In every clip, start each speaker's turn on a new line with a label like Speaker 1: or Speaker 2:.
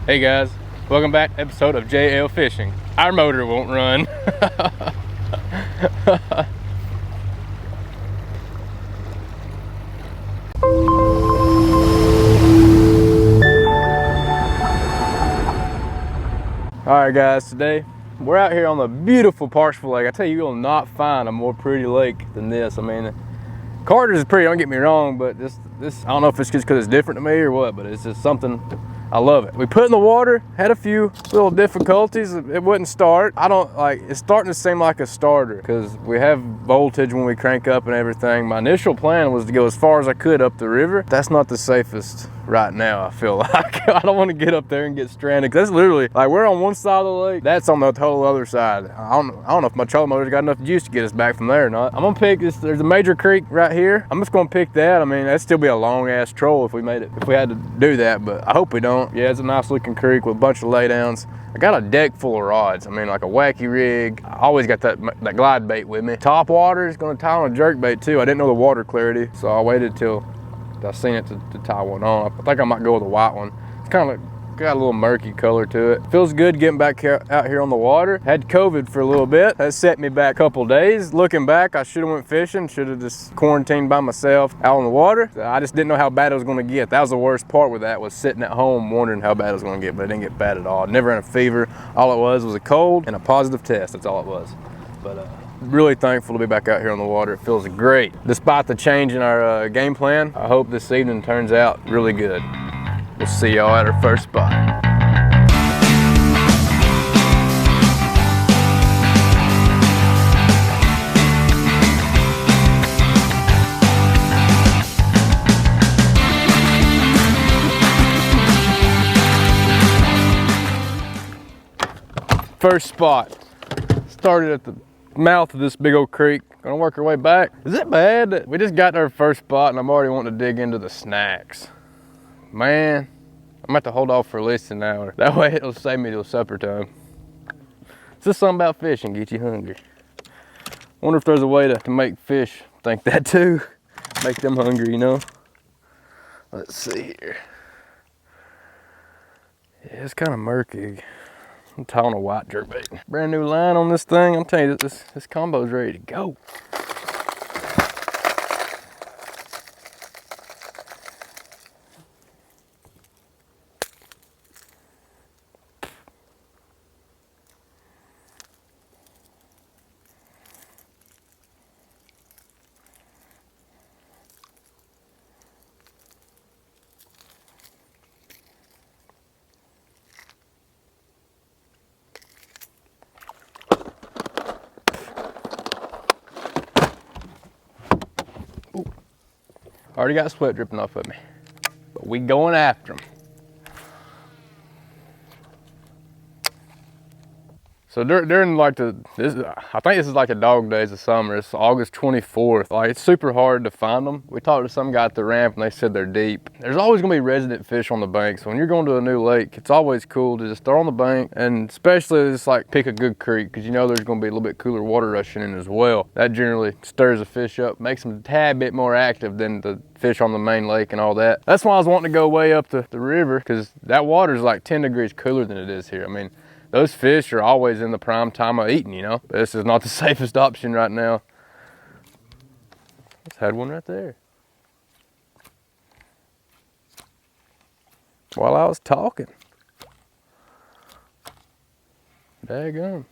Speaker 1: Hey guys, welcome back to episode of JL Fishing. Our motor won't run. Alright guys, today we're out here on the beautiful Parksville Lake. I tell you, you will not find a more pretty lake than this. I mean, Carter's is pretty, don't get me wrong, but this I don't know if it's just because it's different to me or what, but it's just something, I love it. We put it in the water, had a few little difficulties. It wouldn't start. It's starting to seem like a starter because we have voltage when we crank up and everything. My initial plan was to go as far as I could up the river. That's not the safest right now, I feel like. I don't want to get up there and get stranded. That's literally, like, we're on one side of the lake, that's on the total other side. I don't know if my trolling motor's got enough juice to get us back from there or not. I'm gonna pick this, there's a major creek right here. I'm just gonna pick that. I mean, that'd still be a long ass troll if we had to do that, but I hope we don't. Yeah, it's a nice looking creek with a bunch of laydowns. I got a deck full of rods. I mean, like a wacky rig. I always got that glide bait with me. Top water is gonna tie on a jerkbait too. I didn't know the water clarity, so I waited till I seen it to tie one on. I think I might go with a white one. It's kind of got a little murky color to it. Feels good getting back out here on the water. Had COVID for a little bit. That set me back a couple days. Looking back, I should have went fishing. Should have just quarantined by myself out on the water. I just didn't know how bad it was going to get. That was the worst part with that, was sitting at home wondering how bad it was going to get, but it didn't get bad at all. Never had a fever. All it was a cold and a positive test. That's all it was. But really thankful to be back out here on the water. It feels great. Despite the change in our game plan, I hope this evening turns out really good. We'll see y'all at our first spot. First spot. Started at the mouth of this big old creek. Gonna work our way back. Is it bad that we just got to our first spot and I'm already wanting to dig into the snacks? Man, I'm gonna have to hold off for at least an hour. That way it'll save me till supper time. It's just something about fishing, get you hungry. Wonder if there's a way to make fish think that too. Make them hungry, you know? Let's see here. Yeah, it's kind of murky. I'm tying a white jerkbait. Brand new line on this thing. I'm telling you, this combo's ready to go. Already got sweat dripping off of me, but we going after them. So during like I think this is like the dog days of summer. It's August 24th. Like, it's super hard to find them. We talked to some guy at the ramp and they said they're deep. There's always gonna be resident fish on the bank. So when you're going to a new lake, it's always cool to just throw on the bank, and especially just like pick a good creek, because you know there's gonna be a little bit cooler water rushing in as well. That generally stirs the fish up, makes them a tad bit more active than the fish on the main lake and all that. That's why I was wanting to go way up the river, because that water is like 10 degrees cooler than it is here. I mean, those fish are always in the prime time of eating, you know? But this is not the safest option right now. Just had one right there. While I was talking. Daggum.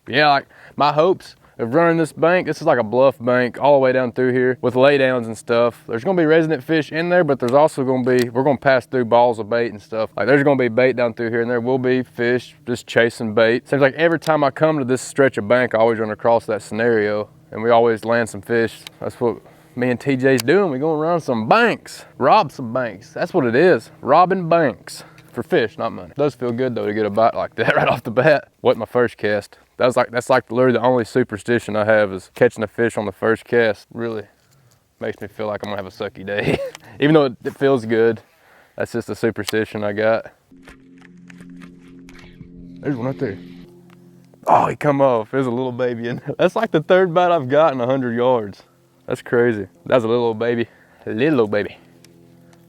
Speaker 1: Yeah, like my hopes of running this bank, this is like a bluff bank all the way down through here with laydowns and stuff. There's gonna be resident fish in there, but there's also gonna be, we're gonna pass through balls of bait and stuff. Like, there's gonna be bait down through here, and there will be fish just chasing bait. Seems like every time I come to this stretch of bank, I always run across that scenario, and we always land some fish. That's what me and TJ's doing. We're gonna run some banks, rob some banks. That's what it is, robbing banks. For fish, not money. It does feel good though to get a bite like that right off the bat. Wasn't my first cast. That's like literally the only superstition I have, is catching a fish on the first cast. Really makes me feel like I'm gonna have a sucky day. Even though it feels good, that's just a superstition I got. There's one right there. Oh, he come off. There's a little baby in there. That's like the third bite I've got in 100 yards. That's crazy. That's a little old baby. A little old baby.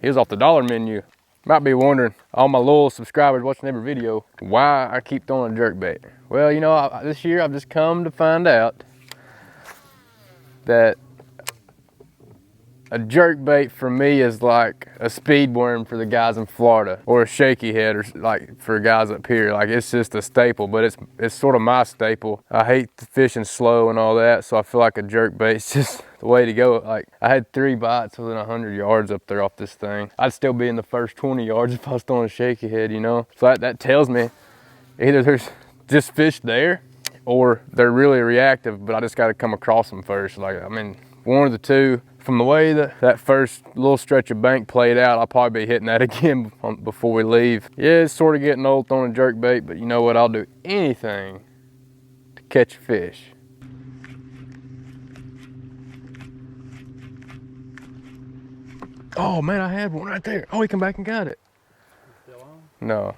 Speaker 1: He was off the dollar menu. Might be wondering, all my loyal subscribers watching every video, why I keep throwing a jerkbait. Well, you know, this year I've just come to find out that a jerkbait for me is like a speed worm for the guys in Florida, or a shaky head, or like for guys up here. Like, it's just a staple, but it's sort of my staple. I hate fishing slow and all that, so I feel like a jerkbait is just the way to go. Like, I had 3 bites within 100 yards up there off this thing. I'd still be in the first 20 yards if I was throwing a shaky head, you know? So that tells me either there's just fish there, or they're really reactive, but I just got to come across them first. Like, I mean, one of the two. From the way that first little stretch of bank played out, I'll probably be hitting that again before we leave. Yeah, it's sort of getting old throwing a jerkbait, but you know what? I'll do anything to catch a fish. Oh man, I had one right there. Oh, he come back and got it.
Speaker 2: Still on?
Speaker 1: No.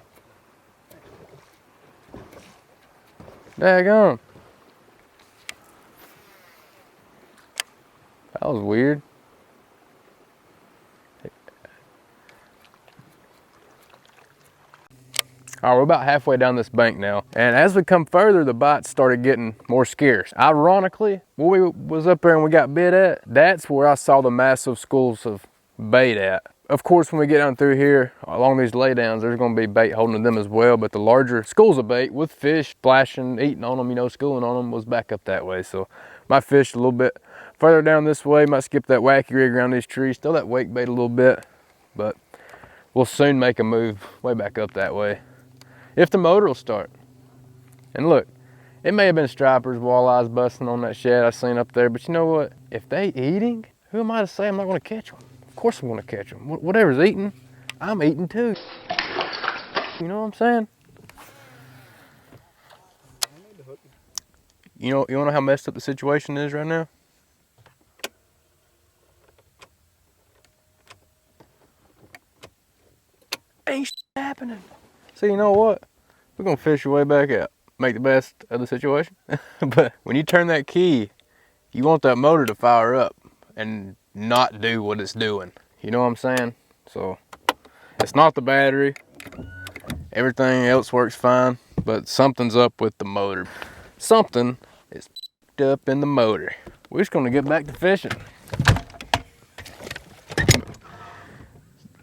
Speaker 1: Daggone. That was weird. All right, we're about halfway down this bank now. And as we come further, the bites started getting more scarce. Ironically, where we was up there and we got bit at, that's where I saw the massive schools of bait at. Of course, when we get down through here, along these laydowns, there's gonna be bait holding them as well, but the larger schools of bait with fish splashing, eating on them, you know, schooling on them, was back up that way. So my fish a little bit further down this way, might skip that wacky rig around these trees, still that wake bait a little bit, but we'll soon make a move way back up that way, if the motor will start. And look, it may have been stripers, walleyes busting on that shad I seen up there, but you know what? If they eating, who am I to say I'm not gonna catch them? Of course I'm gonna catch them. Whatever's eating, I'm eating too. You know what I'm saying? You wanna know how messed up the situation is right now? Ain't happening. So you know what? We're gonna fish your way back out. Make the best of the situation. But when you turn that key, you want that motor to fire up and not do what it's doing. You know what I'm saying? So it's not the battery. Everything else works fine, but something's up with the motor. Something is up in the motor. We're just gonna get back to fishing.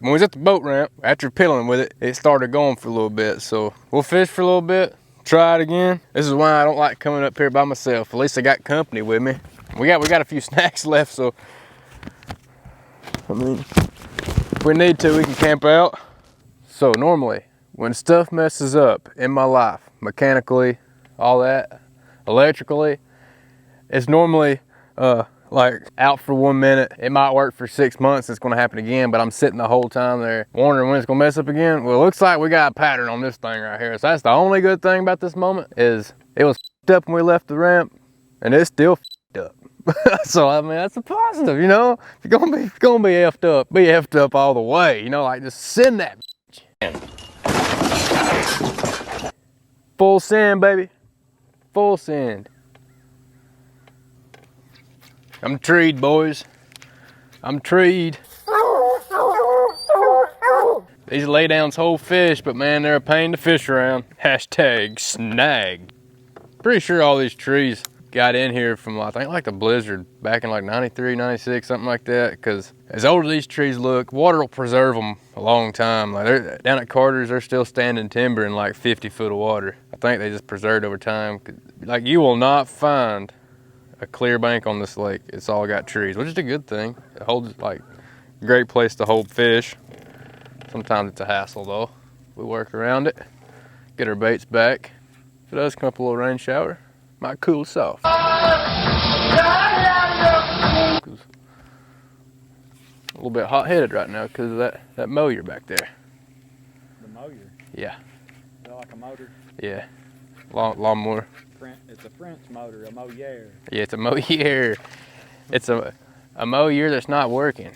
Speaker 1: When we was at the boat ramp, after piddling with it, it started going for a little bit. So we'll fish for a little bit, try it again. This is why I don't like coming up here by myself. At least I got company with me. We got a few snacks left, so I mean, if we need to, we can camp out. So normally, when stuff messes up in my life, mechanically, all that, electrically, it's normally like out for 1 minute. It might work for 6 months, it's gonna happen again, but I'm sitting the whole time there wondering when it's gonna mess up again. Well, it looks like we got a pattern on this thing right here. So that's the only good thing about this moment, is it was up when we left the ramp, and it's still up. So I mean, that's a positive, you know? If you're gonna be effed up, be effed up all the way, you know, like just send that in. Full send, baby. Full send. I'm treed, boys. I'm treed. These laydowns hold fish, but man, they're a pain to fish around. Hashtag snag. Pretty sure all these trees got in here from, I think, like the blizzard back in like 93, 96, something like that. Because as old as these trees look, water will preserve them a long time. Like they're down at Carter's, they're still standing timber in like 50 foot of water. I think they just preserved over time. Like, you will not find a clear bank on this lake. It's all got trees, which is a good thing. It holds, like, a great place to hold fish. Sometimes it's a hassle though. We work around it, get our baits back. If it does come up a little rain shower, might cool us off. A little bit hot-headed right now because of that mower back there.
Speaker 2: The mower?
Speaker 1: Yeah.
Speaker 2: Is that like a motor?
Speaker 1: Yeah. Lawnmower.
Speaker 2: It's a French motor, a mower. Yeah,
Speaker 1: it's a mower. It's a mower that's not working.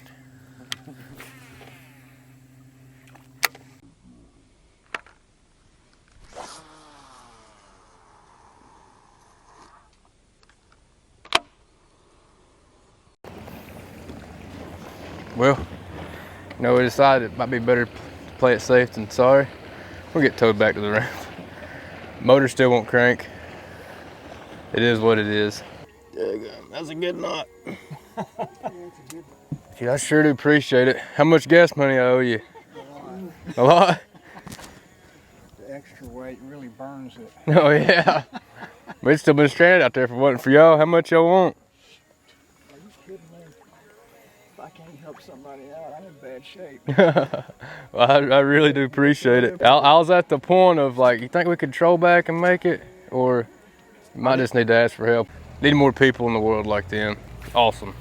Speaker 1: Well, you know, we decided it might be better to play it safe than sorry. We'll get towed back to the ramp. Motor still won't crank. It is what it is. That's a good knot. Dude, I sure do appreciate it. How much gas money I owe you? A lot?
Speaker 3: The extra weight really burns it.
Speaker 1: Oh yeah. We'd still been stranded out there if it wasn't for y'all. How much y'all want?
Speaker 3: Are you kidding me? If I can't help somebody out, I'm in bad shape.
Speaker 1: Well, I really do appreciate it. I was at the point of like, you think we could troll back and make it? Or you might just need to ask for help. Need more people in the world like them. Awesome.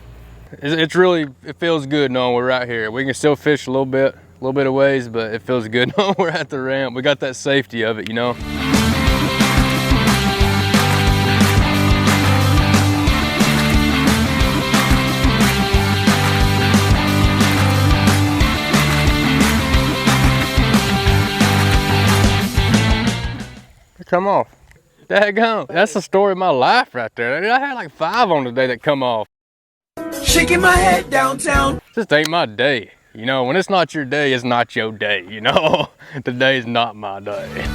Speaker 1: It's really, it feels good knowing we're right here. We can still fish a little bit of ways, but it feels good knowing we're at the ramp. We got that safety of it, you know? Come off. Daggone. That's the story of my life right there. I had like 5 on today that come off.
Speaker 4: Shaking my head downtown.
Speaker 1: Just ain't my day. You know, when it's not your day, it's not your day, you know? Today's not my day.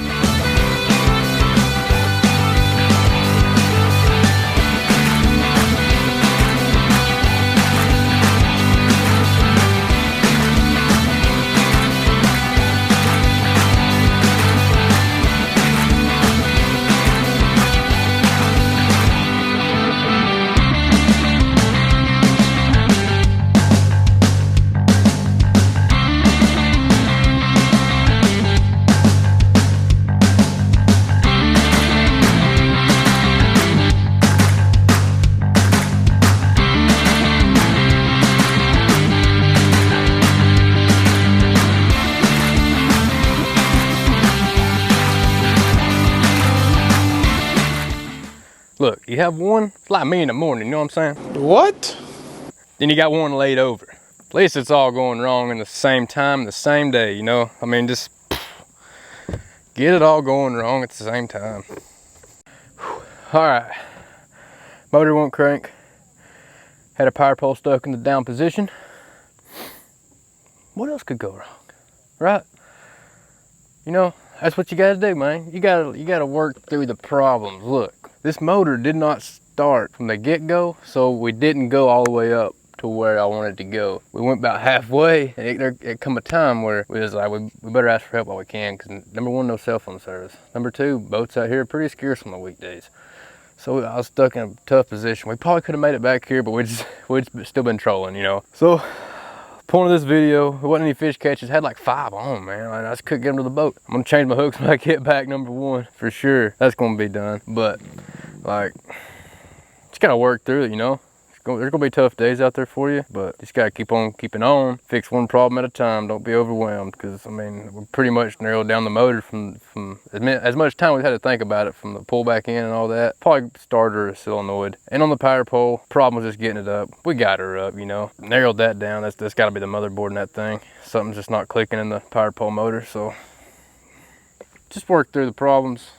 Speaker 1: Look, you have one, it's like me in the morning, you know what I'm saying?
Speaker 3: What?
Speaker 1: Then you got one laid over. At least it's all going wrong in the same time, the same day, you know? I mean, just get it all going wrong at the same time. All right, motor won't crank. Had a power pole stuck in the down position. What else could go wrong, right? You know, that's what you gotta do, man. You gotta work through the problems. Look, this motor did not start from the get-go, so we didn't go all the way up to where I wanted to go. We went about halfway, and there come a time where we was like, we better ask for help while we can, because number one, no cell phone service. Number two, boats out here are pretty scarce on the weekdays. So I was stuck in a tough position. We probably could have made it back here, but we'd still been trolling, you know. So, point of this video, there wasn't any fish catches. Had like 5 on, man. I just couldn't get them to the boat. I'm gonna change my hooks when I get back, number one, for sure. That's gonna be done. But, like, just gotta work through it, you know. There's gonna be tough days out there for you, but just gotta keep on keeping on. Fix one problem at a time. Don't be overwhelmed, because I mean, we pretty much narrowed down the motor from as much time we had to think about it, from the pull back in and all that. Probably starter or solenoid. And on the power pole, problem was just getting it up. We got her up, you know. Narrowed that down. That's gotta be the motherboard in that thing. Something's just not clicking in the power pole motor, so just work through the problems.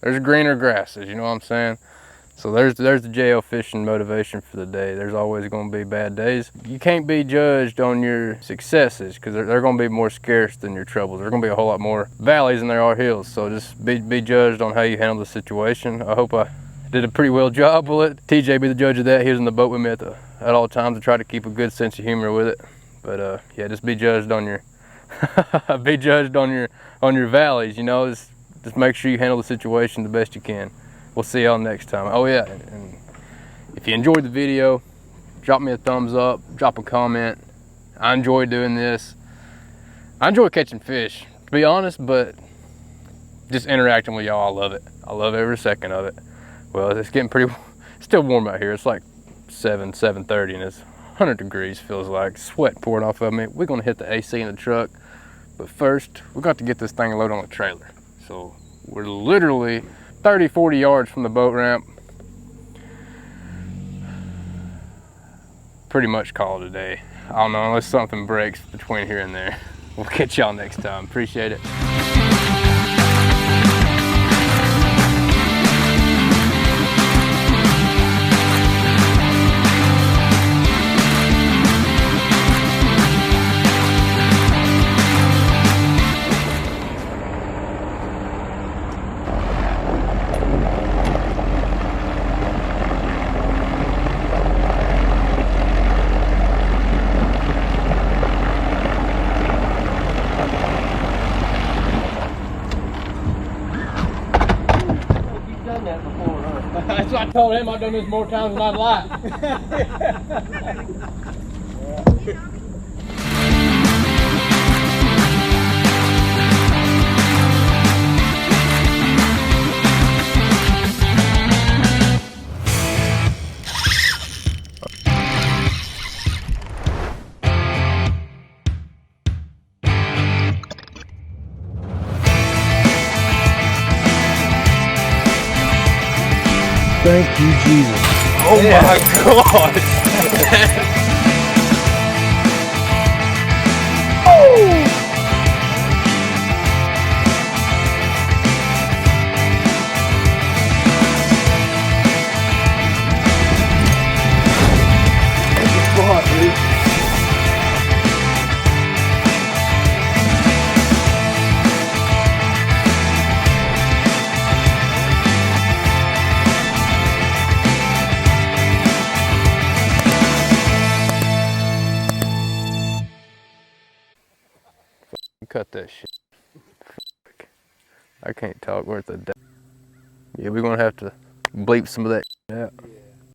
Speaker 1: There's greener grasses, you know what I'm saying? So there's the JL fishing motivation for the day. There's always going to be bad days. You can't be judged on your successes, because they're going to be more scarce than your troubles. There's going to be a whole lot more valleys than there are hills. So just be judged on how you handle the situation. I hope I did a pretty well job with it. TJ be the judge of that. He was in the boat with me at all times to try to keep a good sense of humor with it. But yeah, just be judged on your be judged on your valleys. You know, just make sure you handle the situation the best you can. We'll see y'all next time. Oh yeah, and if you enjoyed the video, drop me a thumbs up, drop a comment. I enjoy doing this. I enjoy catching fish, to be honest, but just interacting with y'all, I love it. I love every second of it. Well, it's getting still warm out here. It's like 7:30 and it's 100 degrees, feels like. Sweat pouring off of me. We're gonna hit the AC in the truck, but first, we're going to get this thing loaded on the trailer. So we're literally 30-40 yards from the boat ramp. Pretty much call it a day. I don't know, unless something breaks between here and there. We'll catch y'all next time. Appreciate it. That's what I told him. I've done this more times than I'd like.
Speaker 3: Thank you, Jesus.
Speaker 1: Oh my God.
Speaker 3: Spot, dude.
Speaker 1: Cut that shit. I can't talk worth a day. Yeah, we're gonna have to bleep some of that out.